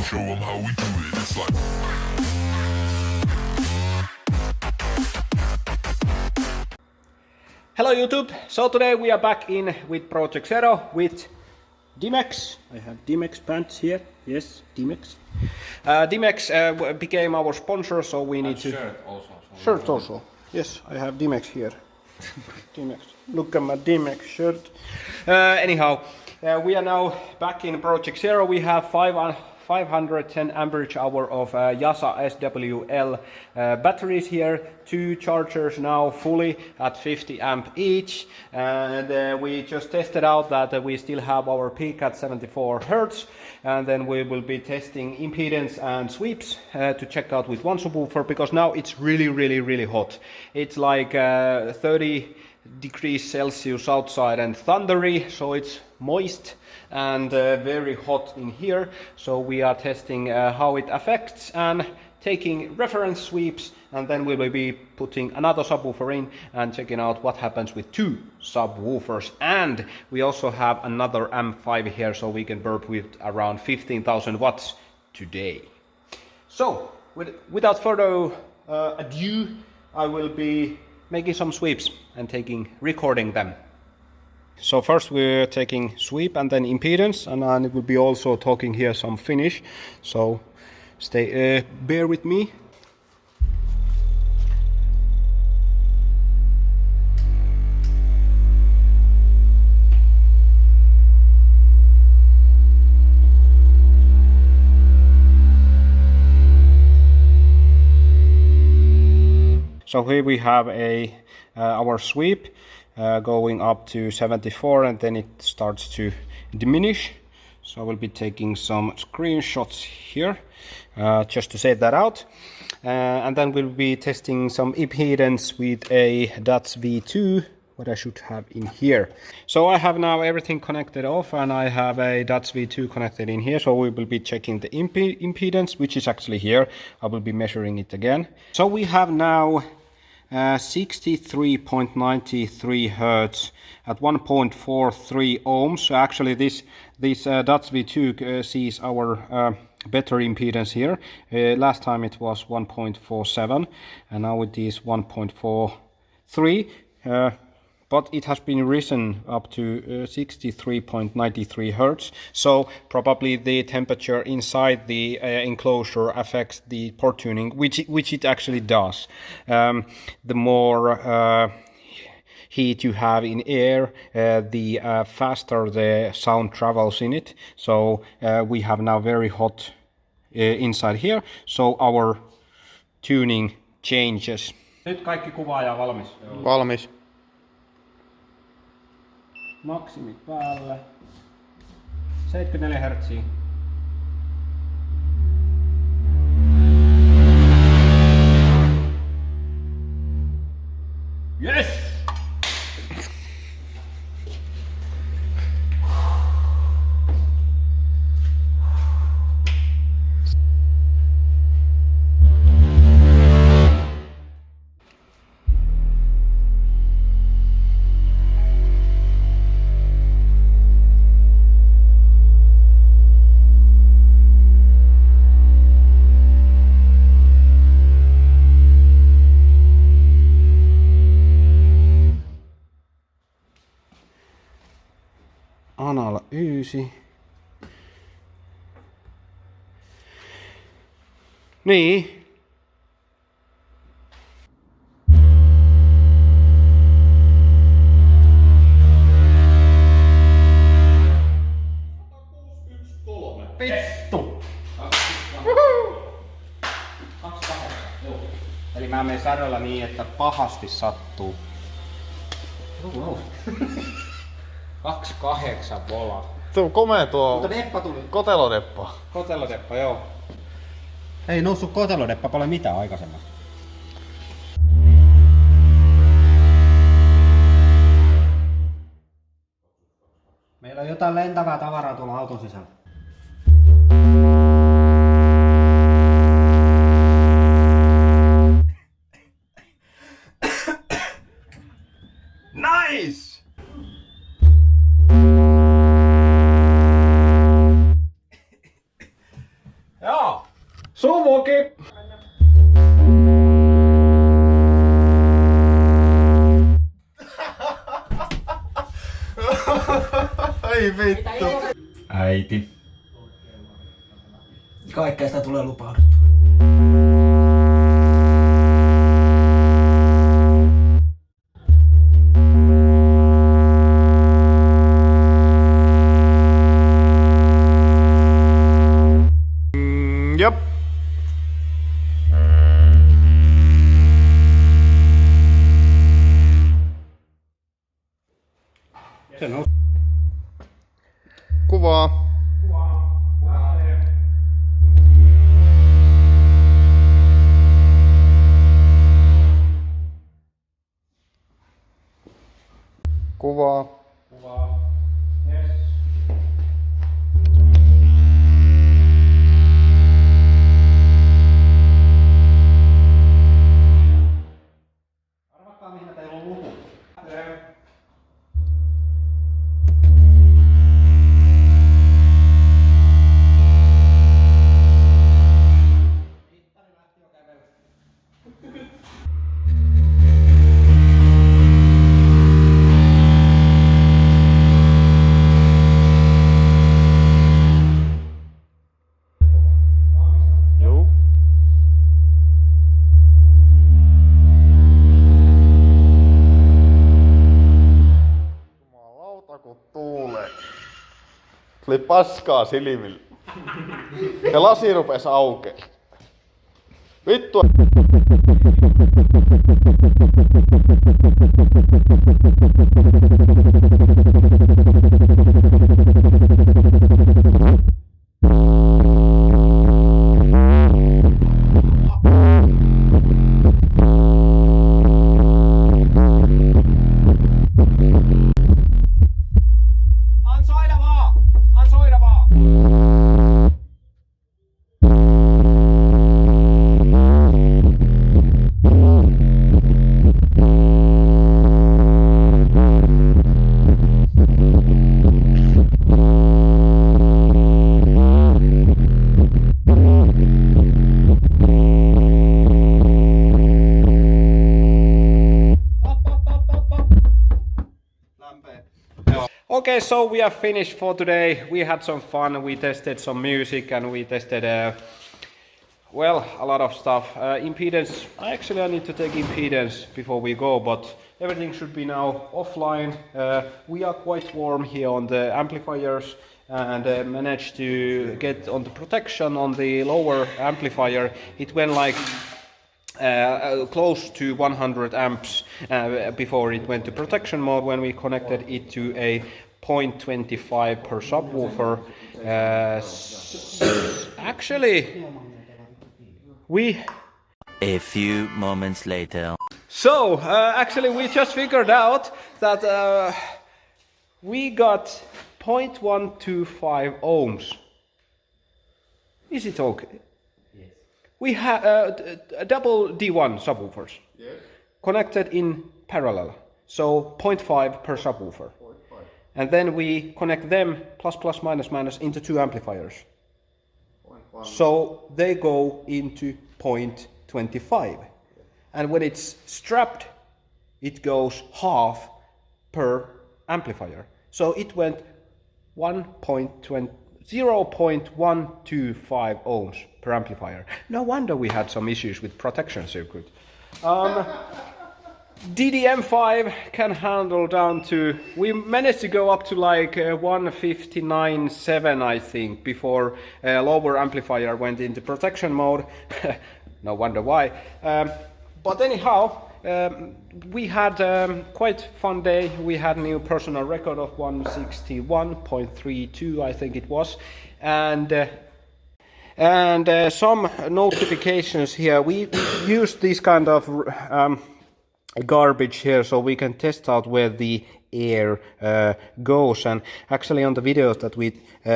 Show 'em how we do it. It's like Hello YouTube! So today we are back in with Project Aero with Dimex. I have Dimex pants here. Yes, Dimex. Dimex became our sponsor, so we need to... Shirt also. Shirt also. Yes, I have Dimex here. Dimex. Look at my Dimex shirt. Anyhow, we are now back in Project Aero. We have 510 amperage hour of YASA SWL batteries here, 2 chargers now fully at 50 amp each, and we just tested out that we still have our peak at 74 Hertz, and then we will be testing impedance and sweeps to check out with one subwoofer, because now it's really hot. It's like 30 degrees Celsius outside and thundery, so it's moist and very hot in here. So we are testing how it affects and taking reference sweeps, and then we will be putting another subwoofer in and checking out what happens with 2 subwoofers. And we also have another M5 here, so we can burp with around 15,000 watts today. So without further ado, I will be making some sweeps and recording them. So first we're taking sweep and then impedance, and then it will be also talking here some Finnish. So bear with me. So here we have our sweep going up to 74, and then it starts to diminish. So I will be taking some screenshots here just to save that out, and then we'll be testing some impedance with a DATS V2, what I should have in here. So I have now everything connected off, and I have a DATS V2 connected in here, so we will be checking the impedance, which is actually here. I will be measuring it again. So we have now 63.93 Hertz at 1.43 ohms. So actually this DATS V2 sees our better impedance here. Last time it was 1.47, and now it is 1.43. But it has been risen up to 63.93 Hertz. So probably the temperature inside the enclosure affects the port tuning, which it actually does. The more heat you have in air, the faster the sound travels in it. So we have now very hot inside here, so our tuning changes. Nyt kaikki kuvaaja valmis. Valmis. Maksimit päälle. 74 Hz. Yes! Anal 9. Niin. Vittu! 28. Joo. Eli mä menen säröllä niin, että pahasti sattuu. 28 vola. Tuo komea tuo. Mutta deppa tuli. Kotelodeppa. Kotelodeppa, joo. Ei noussut kotelodeppa paljon mitään aikaisemmasta. Meillä on jotain lentävää tavaraa tuolla auton sisällä. Joo. Suvuki. Ai vittu. Äiti. Kaikkea sitä tulee lupauduttua. Jop. Sen on. Kuvaa. Kuvaa. Yes. Arvatkaa mihin teillä on luku. Joo. Jumalauta kun tuulee. Tuli paskaa silmille. Ja lasi rupes aukee. Vittu. Ansoidavaa! Okay, so we are finished for today. We had some fun. We tested some music and we tested, well, a lot of stuff. Impedance. I need to take impedance before we go, but everything should be now offline. We are quite warm here on the amplifiers and managed to get on the protection on the lower amplifier. It went like close to 100 amps before it went to protection mode when we connected it to a 0.25 per subwoofer. Actually, A few moments later. So, actually we just figured out that we got 0.125 ohms. Is it okay? Yes. We have double D1 subwoofers. Yes. Connected in parallel. So 0.5 per subwoofer. 0.5. And then we connect them plus plus minus minus into two amplifiers. 0.1. So they go into 0.25. And when it's strapped, it goes half per amplifier. So it went 0.125 ohms per amplifier. No wonder we had some issues with protection circuit. DDM5 can handle down to, we managed to go up to like 159.7 I think before lower amplifier went into protection mode. No wonder why. But anyhow, we had quite fun day. We had a new personal record of 161.32 I think it was. And some notifications here. We used this kind of garbage here so we can test out where the air goes. And actually on the videos that we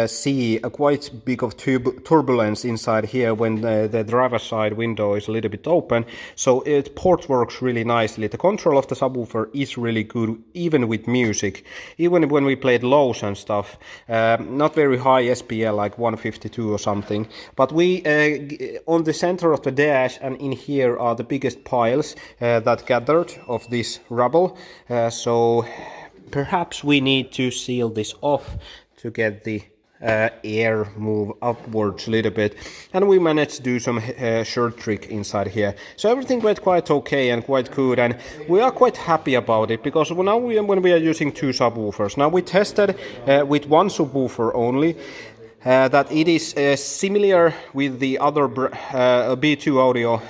see a quite big of turbulence inside here when the driver's side window is a little bit open, so port works really nicely. The control of the subwoofer is really good even with music, even when we played lows and stuff. Not very high SPL like 152 or something, but we on the center of the dash and in here are the biggest piles that gathered of this rubble, so perhaps we need to seal this off to get the air move upwards a little bit, and we managed to do some short trick inside here. So everything went quite okay and quite good, and we are quite happy about it, because now when we are using two subwoofers, now we tested with one subwoofer only, that it is similar with the other B2 audio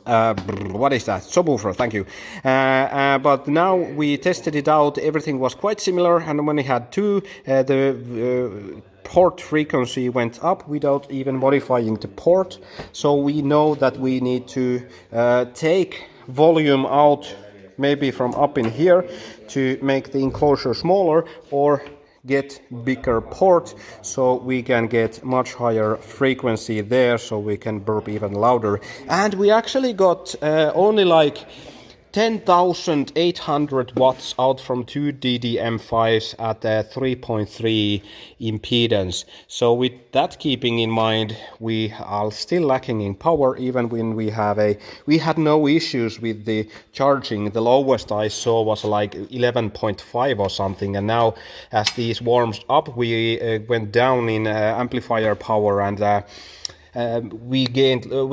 what is that? Subwoofer, thank you. But now we tested it out, everything was quite similar, and when we had two, the port frequency went up without even modifying the port. So we know that we need to take volume out, maybe from up in here, to make the enclosure smaller, or get bigger port so we can get much higher frequency there, so we can burp even louder. And we actually got only like 10,800 watts out from two DDM5s at 3.3 impedance. So with that keeping in mind, we are still lacking in power, even when we had no issues with the charging. The lowest I saw was like 11.5 or something, and now as these warms up, we went down in amplifier power, and we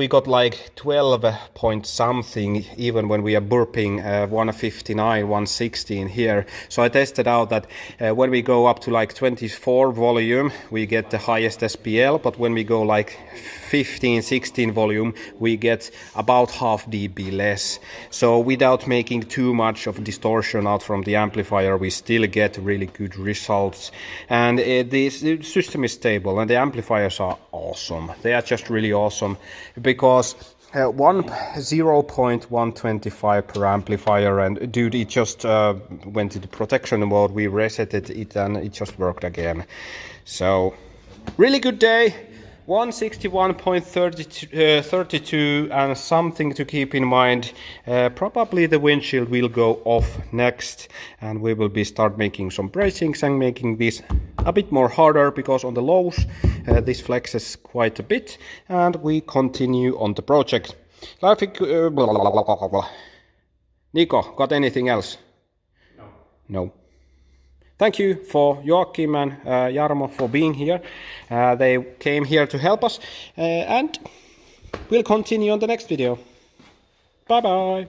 got like 12 point something even when we are burping 159, 160 in here. So I tested out that when we go up to like 24 volume, we get the highest SPL, but when we go like 15, 16 volume, we get about half dB less. So without making too much of distortion out from the amplifier, we still get really good results. And the system is stable, and the amplifiers are awesome. They are just really awesome, because 0.125 per amplifier, and dude, it just went into protection mode. We resetted it and it just worked again. So really good day. 161.32 and something to keep in mind. Probably the windshield will go off next, and we will start making some bracings and making this a bit more harder, because on the lows this flexes quite a bit, and we continue on the project. Nico, got anything else? No. Thank you for Joakim and Jarmo for being here. They came here to help us, and we'll continue on the next video. Bye bye.